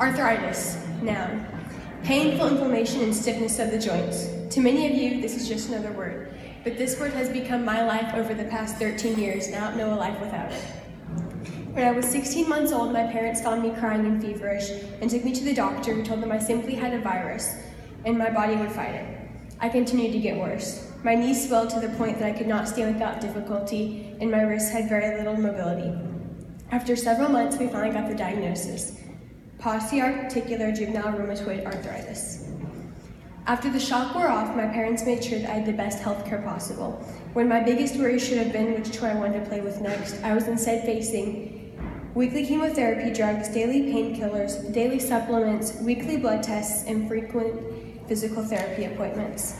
Arthritis, noun. Painful inflammation and stiffness of the joints. To many of you, this is just another word, but this word has become my life over the past 13 years, and I don't know a life without it. When I was 16 months old, my parents found me crying and feverish and took me to the doctor, who told them I simply had a virus and my body would fight it. I continued to get worse. My knees swelled to the point that I could not stand without difficulty, and my wrists had very little mobility. After several months, we finally got the diagnosis: posteoarticular juvenile rheumatoid arthritis. After the shock wore off, my parents made sure that I had the best health care possible. When my biggest worry should have been which toy I wanted to play with next, I was instead facing weekly chemotherapy drugs, daily painkillers, daily supplements, weekly blood tests, and frequent physical therapy appointments.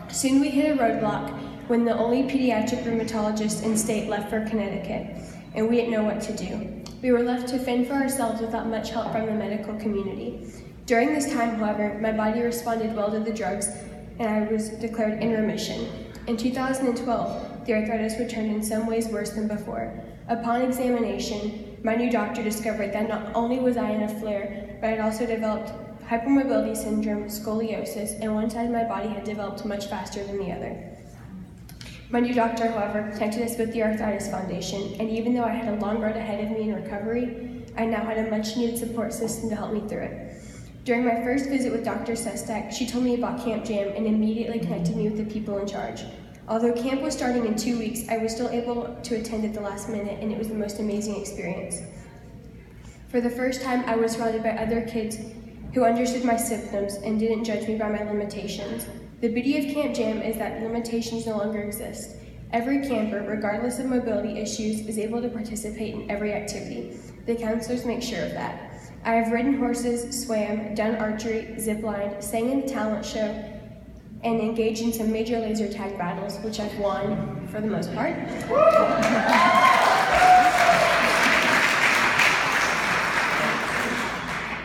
Soon we hit a roadblock when the only pediatric rheumatologist in state left for Connecticut, and we didn't know what to do. We were left to fend for ourselves without much help from the medical community. During this time, however, my body responded well to the drugs, and I was declared in remission. In 2012, the arthritis returned in some ways worse than before. Upon examination, my new doctor discovered that not only was I in a flare, but I had also developed hypermobility syndrome, scoliosis, and one side of my body had developed much faster than the other. My new doctor, however, connected us with the Arthritis Foundation, and even though I had a long road ahead of me in recovery, I now had a much-needed support system to help me through it. During my first visit with Dr. Sestak, she told me about Camp Jam and immediately connected me with the people in charge. Although camp was starting in 2 weeks, I was still able to attend at the last minute, and it was the most amazing experience. For the first time, I was surrounded by other kids who understood my symptoms and didn't judge me by my limitations. The beauty of Camp Jam is that limitations no longer exist. Every camper, regardless of mobility issues, is able to participate in every activity. The counselors make sure of that. I have ridden horses, swam, done archery, ziplined, sang in the talent show, and engaged in some major laser tag battles, which I've won for the most part.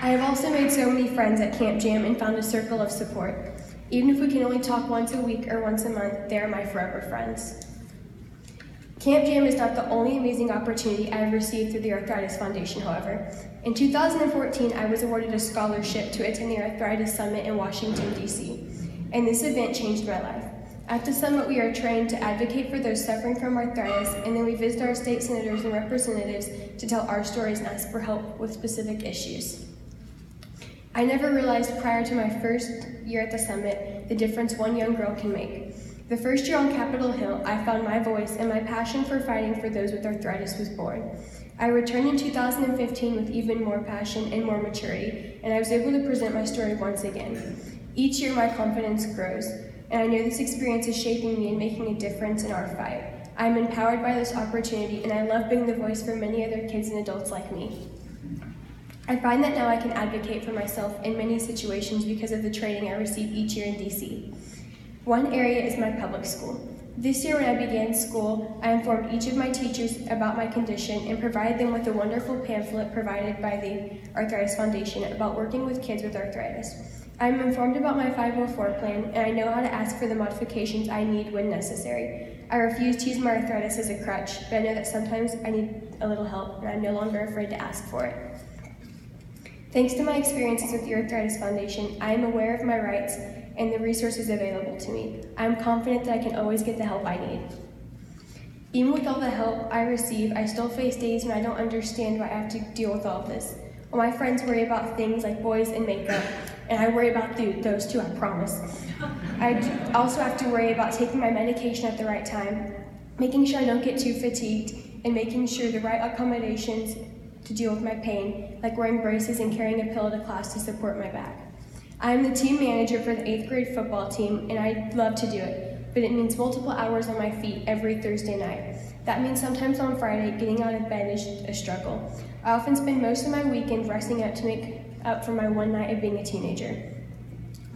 I have also made so many friends at Camp Jam and found a circle of support. Even if we can only talk once a week or once a month, they are my forever friends. Camp Jam is not the only amazing opportunity I have received through the Arthritis Foundation, however. In 2014, I was awarded a scholarship to attend the Arthritis Summit in Washington, D.C., and this event changed my life. At the summit, we are trained to advocate for those suffering from arthritis, and then we visit our state senators and representatives to tell our stories and ask for help with specific issues. I never realized prior to my first year at the summit the difference one young girl can make. The first year on Capitol Hill, I found my voice, and my passion for fighting for those with arthritis was born. I returned in 2015 with even more passion and more maturity, and I was able to present my story once again. Each year, my confidence grows, and I know this experience is shaping me and making a difference in our fight. I am empowered by this opportunity, and I love being the voice for many other kids and adults like me. I find that now I can advocate for myself in many situations because of the training I receive each year in DC. One area is my public school. This year when I began school, I informed each of my teachers about my condition and provided them with a wonderful pamphlet provided by the Arthritis Foundation about working with kids with arthritis. I am informed about my 504 plan, and I know how to ask for the modifications I need when necessary. I refuse to use my arthritis as a crutch, but I know that sometimes I need a little help, and I'm no longer afraid to ask for it. Thanks to my experiences with the Arthritis Foundation, I am aware of my rights and the resources available to me. I am confident that I can always get the help I need. Even with all the help I receive, I still face days when I don't understand why I have to deal with all of this. Well, my friends worry about things like boys and makeup, and I worry about those too, I promise. I also have to worry about taking my medication at the right time, making sure I don't get too fatigued, and making sure the right accommodations to deal with my pain, like wearing braces and carrying a pillow to class to support my back. I am the team manager for the 8th grade football team, and I love to do it, but it means multiple hours on my feet every Thursday night. That means sometimes on Friday, getting out of bed is a struggle. I often spend most of my weekend resting up to make up for my one night of being a teenager.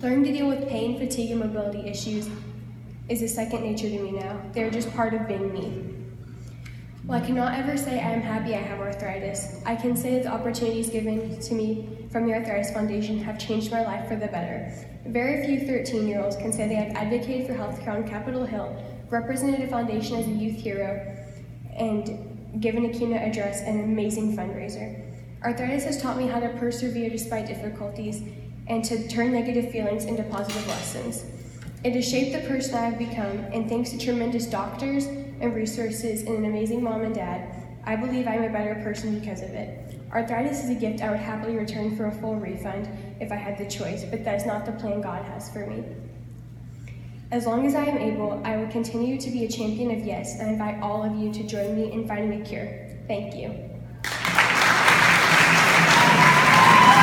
Learning to deal with pain, fatigue, and mobility issues is a second nature to me now. They're just part of being me. While I cannot ever say I am happy I have arthritis, I can say that the opportunities given to me from the Arthritis Foundation have changed my life for the better. Very few 13-year-olds can say they have advocated for healthcare on Capitol Hill, represented a foundation as a youth hero, and given a keynote address and an amazing fundraiser. Arthritis has taught me how to persevere despite difficulties and to turn negative feelings into positive lessons. It has shaped the person I have become, and thanks to tremendous doctors and resources and an amazing mom and dad, I believe I'm a better person because of it. Arthritis is a gift I would happily return for a full refund if I had the choice, but that is not the plan God has for me. As long as I am able, I will continue to be a champion of yes, and I invite all of you to join me in finding a cure. Thank you.